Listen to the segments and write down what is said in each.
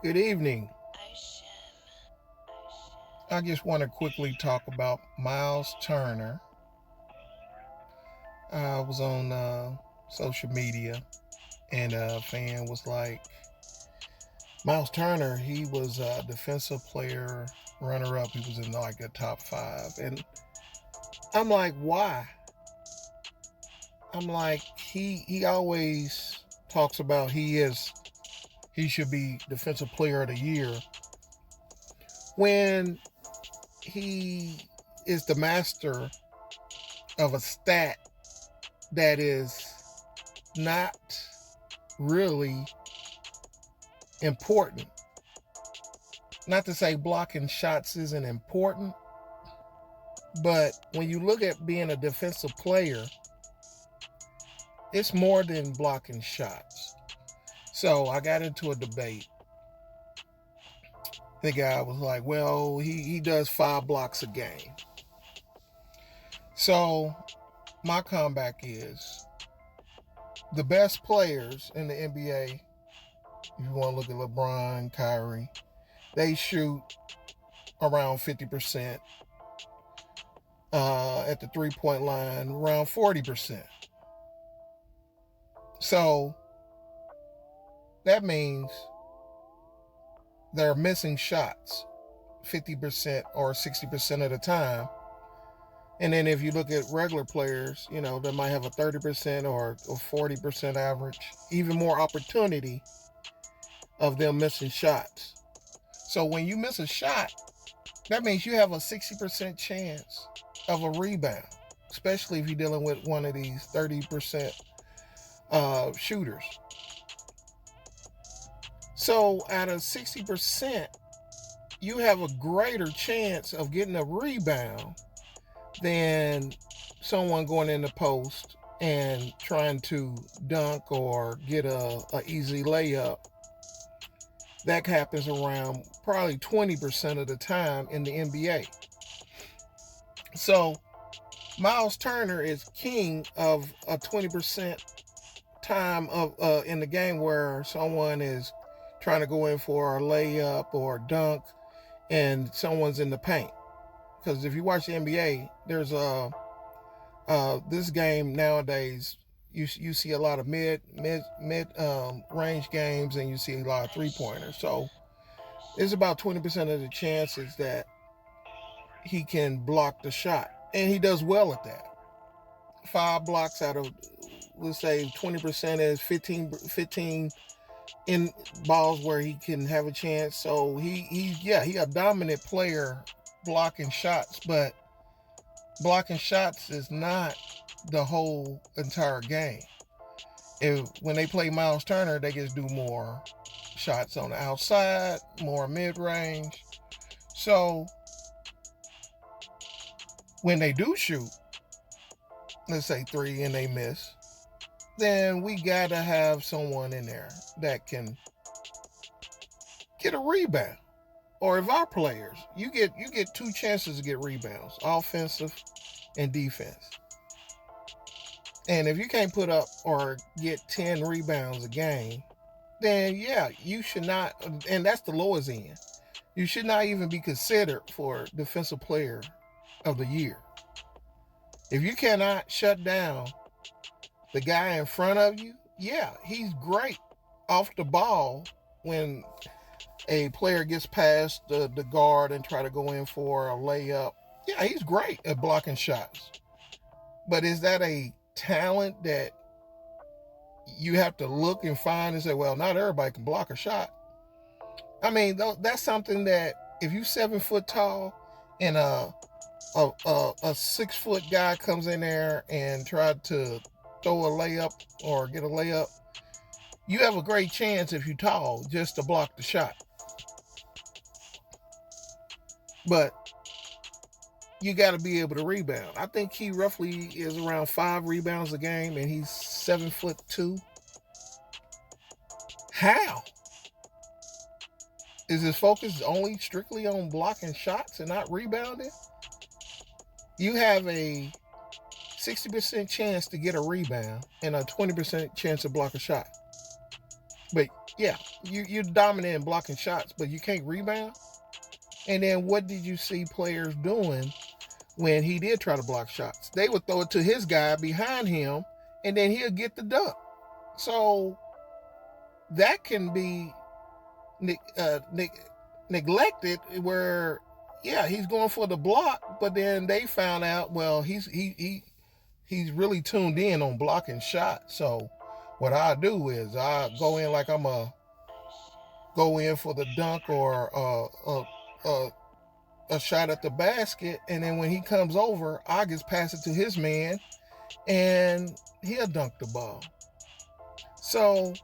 Good evening. I just want to quickly talk about Myles Turner. I was on social media and a fan was like, Myles Turner, he was a defensive player, runner up. He was in like the top five. And I'm like, why? I'm like, he always talks about he should be defensive player of the year when he is the master of a stat that is not really important. Not to say blocking shots isn't important, but when you look at being a defensive player, it's more than blocking shots. So I got into a debate. The guy was like, well, he does 5 blocks a game. So my comeback is the best players in the NBA, if you want to look at LeBron, Kyrie, they shoot around 50%. At the 3 point line, around 40%. So that means they're missing shots 50% or 60% of the time. And then if you look at regular players, they might have a 30% or 40% average, even more opportunity of them missing shots. So when you miss a shot, that means you have a 60% chance of a rebound, especially if you're dealing with one of these 30% shooters. So out of 60%, you have a greater chance of getting a rebound than someone going in the post and trying to dunk or get a easy layup. That happens around probably 20% of the time in the NBA. So Myles Turner is king of a 20% time of in the game where someone is trying to go in for a layup or a dunk and someone's in the paint. Because if you watch the NBA, there's this game nowadays. You see a lot of mid range games, and you see a lot of 3 pointers. So it's about 20% of the chances that he can block the shot, and he does well at that. 5 blocks out of, let's say, 20% is 15 in balls where he can have a chance. So he a dominant player blocking shots, but blocking shots is not the whole entire game. When they play Myles Turner, they just do more shots on the outside, more mid range. So when they do shoot, let's say 3 and they miss, then we gotta have someone in there that can get a rebound. Or if our players, you get 2 chances to get rebounds, offensive and defense. And if you can't put up or get 10 rebounds a game, then yeah, you should not, and that's the lowest end. You should not even be considered for defensive player of the year. If you cannot shut down the guy in front of you, yeah, he's great off the ball when a player gets past the guard and try to go in for a layup. Yeah, he's great at blocking shots. But is that a talent that you have to look and find and say, well, not everybody can block a shot? I mean, that's something that if you 7 foot tall and a 6 foot guy comes in there and tried to throw a layup or get a layup, you have a great chance if you're tall just to block the shot. But you got to be able to rebound. I think he roughly is around 5 rebounds a game, and he's 7'2". How? Is his focus only strictly on blocking shots and not rebounding? You have a 60% chance to get a rebound and a 20% chance to block a shot. But yeah, you're dominant in blocking shots, but you can't rebound. And then what did you see players doing when he did try to block shots? They would throw it to his guy behind him, and then he'll get the dunk. So that can be neglected, where yeah, he's going for the block, but then they found out, well, he's really tuned in on blocking shots. So what I do is I go in like I'm a go in for the dunk or a shot at the basket, and then when he comes over, I just pass it to his man, and he'll dunk the ball. So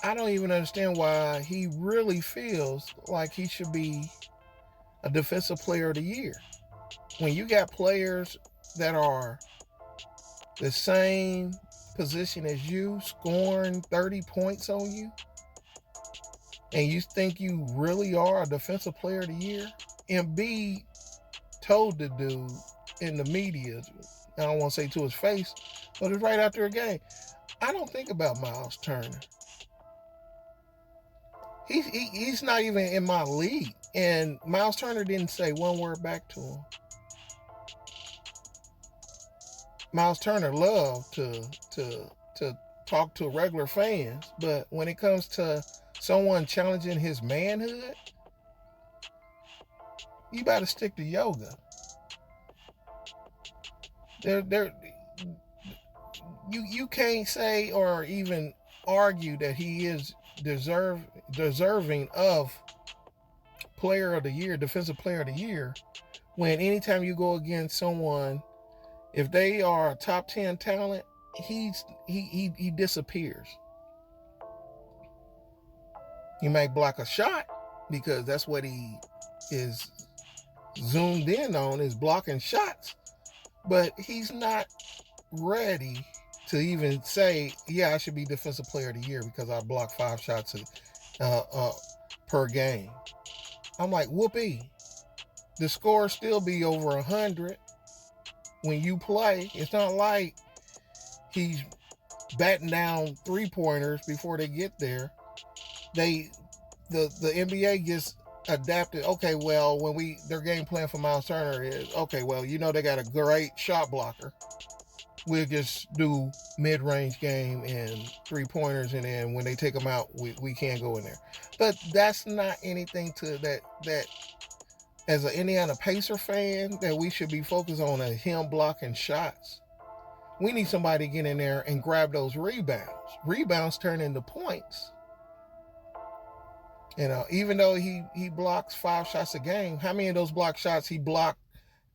I don't even understand why he really feels like he should be a defensive player of the year. When you got players that are the same position as you, scoring 30 points on you, and you think you really are a defensive player of the year? Embiid told the dude in the media, I don't want to say to his face, but it's right after a game, I don't think about Myles Turner. He's not even in my league. And Myles Turner didn't say one word back to him. Myles Turner loved to talk to regular fans, but when it comes to someone challenging his manhood, you better stick to yoga. You can't say or even argue that he is deserving of player of the year, defensive player of the year, when anytime you go against someone, if they are a top 10 talent, he disappears. He may block a shot because that's what he is zoomed in on, is blocking shots, but he's not ready to even say, yeah, I should be defensive player of the year because I block 5 shots per game. I'm like, whoopee. The score still be over 100 when you play. It's not like he's batting down 3-pointers before they get there. The NBA gets adapted. Okay, well, when their game plan for Myles Turner is, okay, well, they got a great shot blocker. We'll just do mid-range game and 3-pointers, and then when they take them out, we can't go in there. But that's not anything to that as an Indiana Pacer fan that we should be focused on, him blocking shots. We need somebody to get in there and grab those rebounds. Rebounds turn into points. Even though he blocks 5 shots a game, how many of those block shots he blocked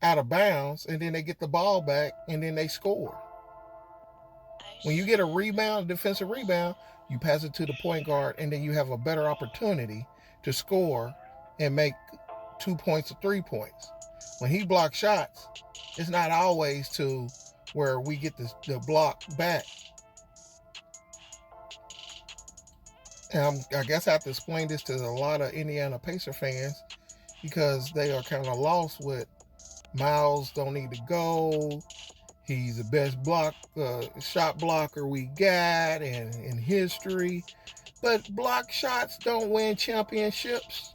out of bounds, and then they get the ball back, and then they score? When you get a rebound, defensive rebound, you pass it to the point guard, and then you have a better opportunity to score and make 2 points or 3 points. When he blocks shots, it's not always to where we get the block back. And I guess I have to explain this to a lot of Indiana Pacer fans, because they are kind of lost with Myles don't need to go. He's the best shot blocker we got in history. But block shots don't win championships.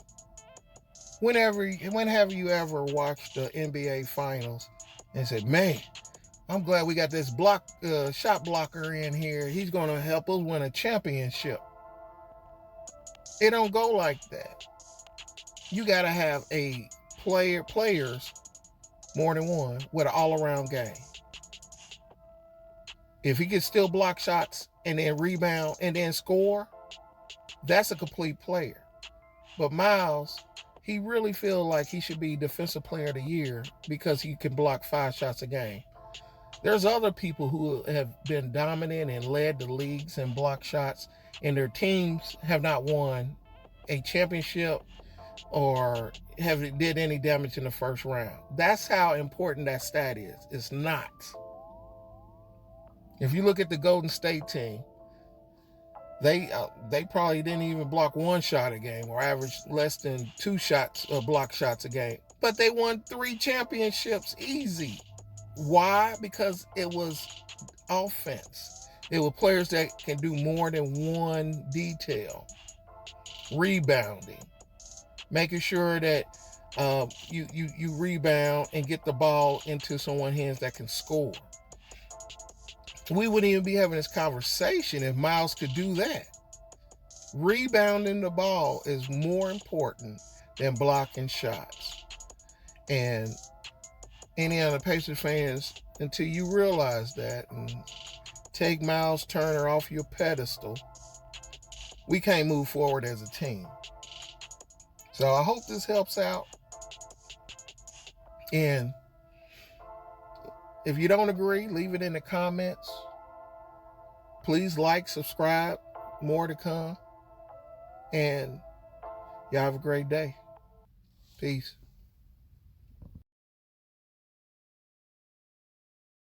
When have you ever watched the NBA Finals and said, man, I'm glad we got this shot blocker in here. He's going to help us win a championship. It don't go like that. You got to have players, more than one, with an all-around game. If he can still block shots and then rebound and then score, that's a complete player. But Myles, he really feels like he should be defensive player of the year because he can block 5 shots a game. There's other people who have been dominant and led the leagues in block shots, and their teams have not won a championship or did any damage in the first round. That's how important that stat is. It's not. If you look at the Golden State team, they probably didn't even block 1 shot a game, or averaged less than 2 block shots a game. But they won 3 championships easy. Why? Because it was offense. It was players that can do more than one detail. Rebounding, making sure that you rebound and get the ball into someone's hands that can score. We wouldn't even be having this conversation if Myles could do that. Rebounding the ball is more important than blocking shots. And any other Pacers fans, until you realize that and take Myles Turner off your pedestal, we can't move forward as a team. So I hope this helps out. And if you don't agree, leave it in the comments. Please like, subscribe. More to come. And y'all have a great day. Peace.